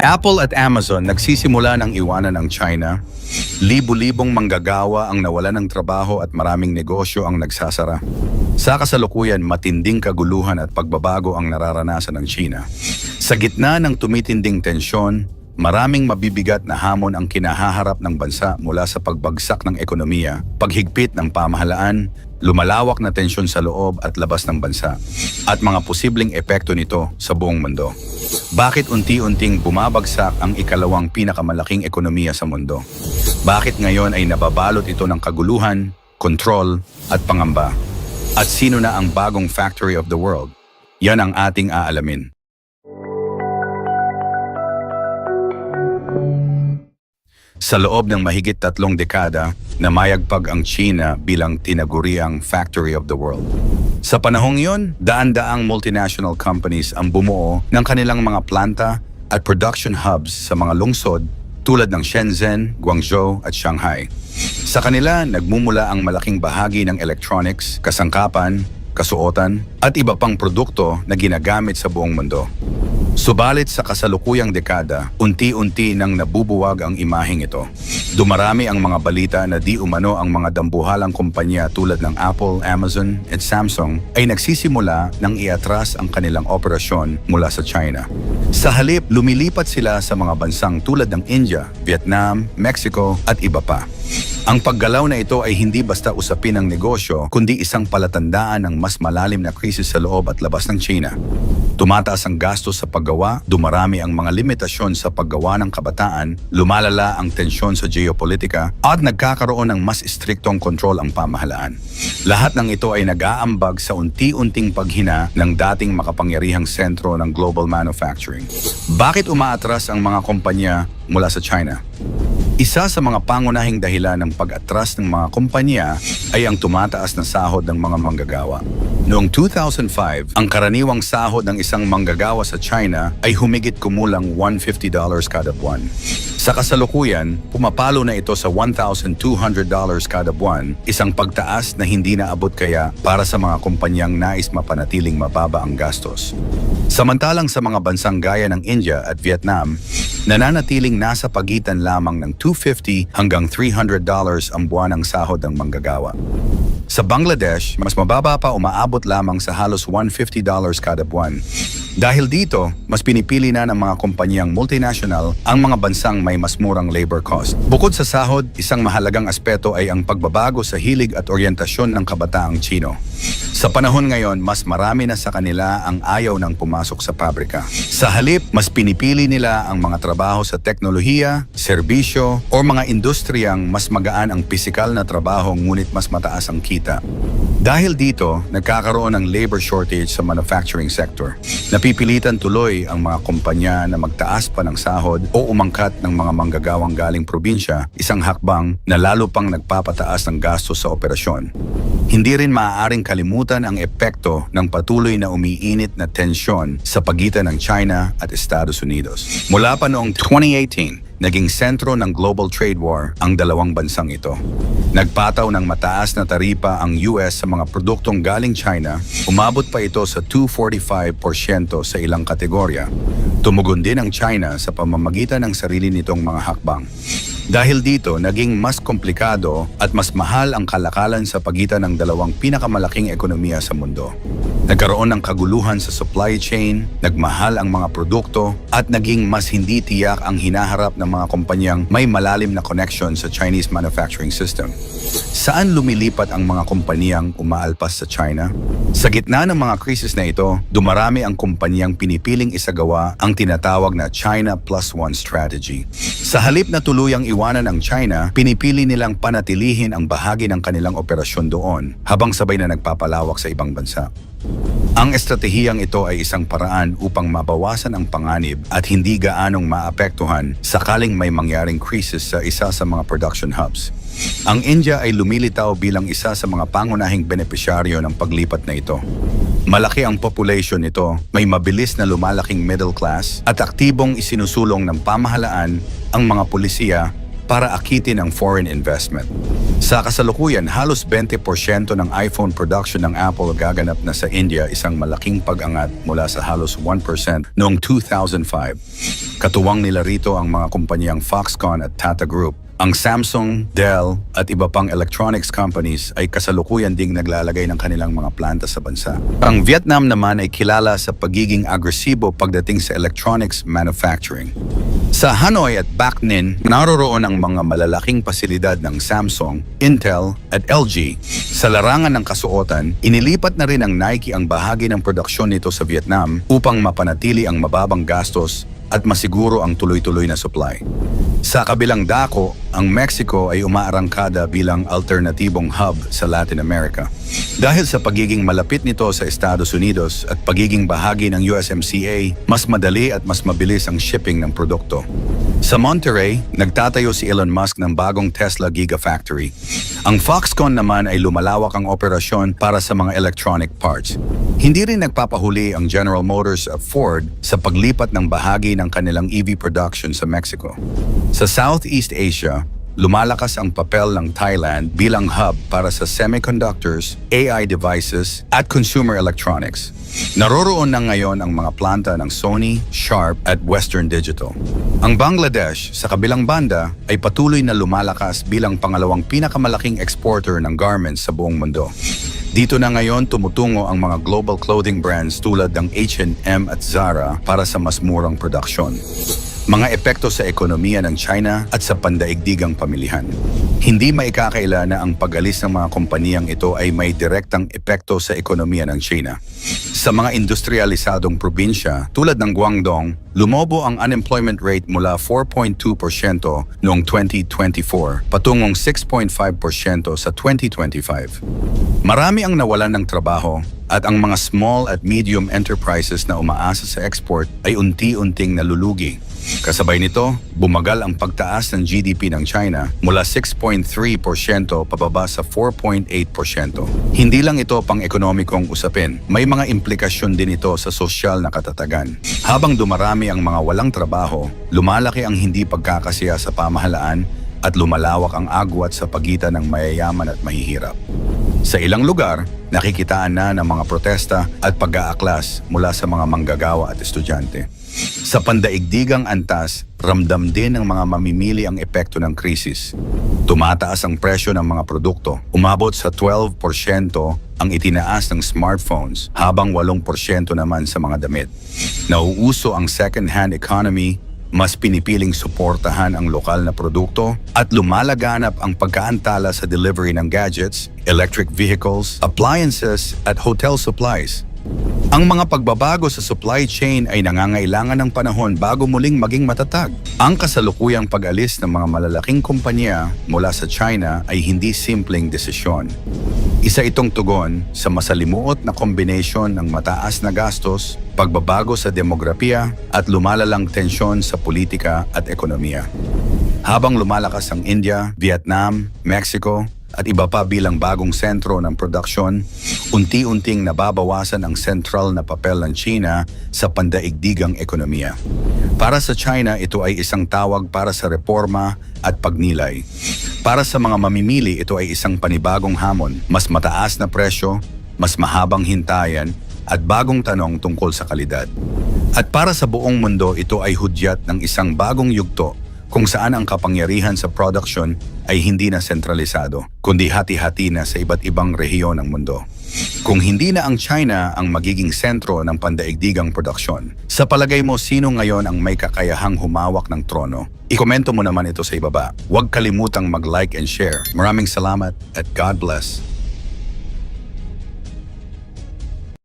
Apple at Amazon nagsisimula ng iwanan ang China. Libu-libong manggagawa ang nawalan ng trabaho at maraming negosyo ang nagsasara. Sa kasalukuyan, matinding kaguluhan at pagbabago ang nararanasan ng China. Sa gitna ng tumitinding tensyon, maraming mabibigat na hamon ang kinahaharap ng bansa mula sa pagbagsak ng ekonomiya, paghigpit ng pamahalaan, lumalawak na tensyon sa loob at labas ng bansa, at mga posibleng epekto nito sa buong mundo. Bakit unti-unting bumabagsak ang ikalawang pinakamalaking ekonomiya sa mundo? Bakit ngayon ay nababalot ito ng kaguluhan, kontrol, at pangamba? At sino na ang bagong factory of the world? Yan ang ating aalamin. Sa loob ng mahigit 3 dekada, namayagpag ang China bilang tinaguriang factory of the world. Sa panahong iyon, daan-daang multinational companies ang bumuo ng kanilang mga planta at production hubs sa mga lungsod tulad ng Shenzhen, Guangzhou at Shanghai. Sa kanila, nagmumula ang malaking bahagi ng electronics, kasangkapan, kasuotan at iba pang produkto na ginagamit sa buong mundo. Subalit sa kasalukuyang dekada, unti-unti nang nabubuwag ang imaheng ito. Dumarami ang mga balita na di umano ang mga dambuhalang kumpanya tulad ng Apple, Amazon at Samsung ay nagsisimula ng iatras ang kanilang operasyon mula sa China. Sa halip, lumilipat sila sa mga bansang tulad ng India, Vietnam, Mexico at iba pa. Ang paggalaw na ito ay hindi basta usapin ng negosyo, kundi isang palatandaan ng mas malalim na krisis sa loob at labas ng China. Tumataas ang gastos sa paggawa, dumarami ang mga limitasyon sa paggawa ng kabataan, lumalala ang tensyon sa geopolitika, at nagkakaroon ng mas istriktong kontrol ang pamahalaan. Lahat ng ito ay nag-aambag sa unti-unting paghina ng dating makapangyarihang sentro ng global manufacturing. Bakit umaatras ang mga kumpanya mula sa China? Isa sa mga pangunahing dahilan ng pag-atras ng mga kumpanya ay ang tumataas na sahod ng mga manggagawa. Noong 2005, ang karaniwang sahod ng isang manggagawa sa China ay humigit kumulang $150 kada buwan. Sa kasalukuyan, pumapalo na ito sa $1,200 kada buwan, isang pagtaas na hindi naabot kaya para sa mga kumpanyang nais mapanatiling mababa ang gastos. Samantalang sa mga bansang gaya ng India at Vietnam, nananatiling nasa pagitan lamang ng $250 hanggang $300 ang buwan ng sahod ng manggagawa. Sa Bangladesh, mas mababa pa, umaabot lamang sa halos $150 kada buwan. Dahil dito, mas pinipili na ng mga kumpanyang multinational ang mga bansang may mas murang labor cost. Bukod sa sahod, isang mahalagang aspeto ay ang pagbabago sa hilig at oryentasyon ng kabataang Tsino. Sa panahon ngayon, mas marami na sa kanila ang ayaw ng pumasok sa pabrika. Sa halip, mas pinipili nila ang mga trabaho sa teknolohiya, serbisyo, o mga industriyang mas magaan ang pisikal na trabaho ngunit mas mataas ang kita. Dahil dito, nagkakaroon ng labor shortage sa manufacturing sector. Napipilitan tuloy ang mga kumpanya na magtaas pa ng sahod o umangkat ng mga manggagawang galing probinsya, isang hakbang na lalo pang nagpapataas ng gastos sa operasyon. Hindi rin maaaring kalimutan ang epekto ng patuloy na umiinit na tensyon sa pagitan ng China at Estados Unidos. Mula pa noong 2018, naging sentro ng global trade war ang dalawang bansang ito. Nagpataw ng mataas na taripa ang US sa mga produktong galing China, umabot pa ito sa 245% sa ilang kategorya. Tumugon din ang China sa pamamagitan ng sarili nitong mga hakbang. Dahil dito, naging mas komplikado at mas mahal ang kalakalan sa pagitan ng dalawang pinakamalaking ekonomiya sa mundo. Nagkaroon ng kaguluhan sa supply chain, nagmahal ang mga produkto, at naging mas hindi tiyak ang hinaharap ng mga kumpanyang may malalim na connection sa Chinese manufacturing system. Saan lumilipat ang mga kumpanyang umaalpas sa China? Sa gitna ng mga krisis na ito, dumarami ang kumpanyang pinipiling isagawa ang tinatawag na China Plus One strategy. Sa halip na tuluyang iwanan ang China, pinipili nilang panatilihin ang bahagi ng kanilang operasyon doon habang sabay na nagpapalawak sa ibang bansa. Ang estratehiyang ito ay isang paraan upang mabawasan ang panganib at hindi gaanong maapektuhan sakaling may mangyaring krisis sa isa sa mga production hubs. Ang India ay lumilitaw bilang isa sa mga pangunahing benepisyaryo ng paglipat na ito. Malaki ang population nito, may mabilis na lumalaking middle class at aktibong isinusulong ng pamahalaan ang mga pulisiya para akitin ang foreign investment. Sa kasalukuyan, halos 20% ng iPhone production ng Apple gaganap na sa India, isang malaking pag-angat mula sa halos 1% noong 2005. Katuwang nila rito ang mga kumpanyang Foxconn at Tata Group. Ang Samsung, Dell at iba pang electronics companies ay kasalukuyan ding naglalagay ng kanilang mga planta sa bansa. Ang Vietnam naman ay kilala sa pagiging agresibo pagdating sa electronics manufacturing. Sa Hanoi at Bac Ninh, naroroon ang mga malalaking pasilidad ng Samsung, Intel at LG. Sa larangan ng kasuotan, inilipat na rin ng Nike ang bahagi ng produksyon nito sa Vietnam upang mapanatili ang mababang gastos at masiguro ang tuloy-tuloy na supply. Sa kabilang dako, ang Mexico ay umaarangkada bilang alternatibong hub sa Latin America. Dahil sa pagiging malapit nito sa Estados Unidos at pagiging bahagi ng USMCA, mas madali at mas mabilis ang shipping ng produkto. Sa Monterrey, nagtatayo si Elon Musk ng bagong Tesla Gigafactory. Ang Foxconn naman ay lumalawak ang operasyon para sa mga electronic parts. Hindi rin nagpapahuli ang General Motors at Ford sa paglipat ng bahagi ng kanilang EV production sa Mexico. Sa Southeast Asia, lumalakas ang papel ng Thailand bilang hub para sa semiconductors, AI devices at consumer electronics. Naroroon na ngayon ang mga planta ng Sony, Sharp at Western Digital. Ang Bangladesh, sa kabilang banda, ay patuloy na lumalakas bilang pangalawang pinakamalaking exporter ng garments sa buong mundo. Dito na ngayon tumutungo ang mga global clothing brands tulad ng H&M at Zara para sa mas murang produksyon. Mga epekto sa ekonomiya ng China at sa pandaigdigang pamilihan. Hindi maikakaila na ang pag-alis ng mga kompaniyang ito ay may direktang epekto sa ekonomiya ng China. Sa mga industrialisadong probinsya tulad ng Guangdong, lumobo ang unemployment rate mula 4.2% noong 2024 patungong 6.5% sa 2025. Marami ang nawalan ng trabaho at ang mga small at medium enterprises na umaasa sa export ay unti-unting nalulugi. Kasabay nito, bumagal ang pagtaas ng GDP ng China mula 6.3% pababa sa 4.8%. Hindi lang ito pang-ekonomikong usapin, may mga implikasyon din ito sa sosyal na katatagan. Habang dumarami ang mga walang trabaho, lumalaki ang hindi pagkakasiya sa pamahalaan at lumalawak ang agwat sa pagitan ng mayayaman at mahihirap. Sa ilang lugar, nakikitaan na ng mga protesta at pag-aaklas mula sa mga manggagawa at estudyante. Sa pandaigdigang antas, ramdam din ng mga mamimili ang epekto ng krisis. Tumataas ang presyo ng mga produkto. Umabot sa 12% ang itinaas ng smartphones, habang 8% naman sa mga damit. Nauuso ang second-hand economy, mas pinipiling suportahan ang lokal na produkto at lumalaganap ang pagkaantala sa delivery ng gadgets, electric vehicles, appliances at hotel supplies. Ang mga pagbabago sa supply chain ay nangangailangan ng panahon bago muling maging matatag. Ang kasalukuyang pag-alis ng mga malalaking kumpanya mula sa China ay hindi simpleng desisyon. Isa itong tugon sa masalimuot na kombinasyon ng mataas na gastos, pagbabago sa demografiya at lumalalang tensyon sa politika at ekonomiya. Habang lumalakas ang India, Vietnam, Mexico, at iba pa bilang bagong sentro ng produksyon, unti-unting nababawasan ang sentral na papel ng China sa pandaigdigang ekonomiya. Para sa China, ito ay isang tawag para sa reforma at pagnilay. Para sa mga mamimili, ito ay isang panibagong hamon, mas mataas na presyo, mas mahabang hintayan, at bagong tanong tungkol sa kalidad. At para sa buong mundo, ito ay hudyat ng isang bagong yugto kung saan ang kapangyarihan sa production ay hindi na sentralisado, kundi hati-hati na sa iba't ibang rehiyon ng mundo. Kung hindi na ang China ang magiging sentro ng pandaigdigang produksyon, sa palagay mo sino ngayon ang may kakayahang humawak ng trono? Ikomento mo naman ito sa ibaba. Huwag kalimutang mag-like and share. Maraming salamat at God bless.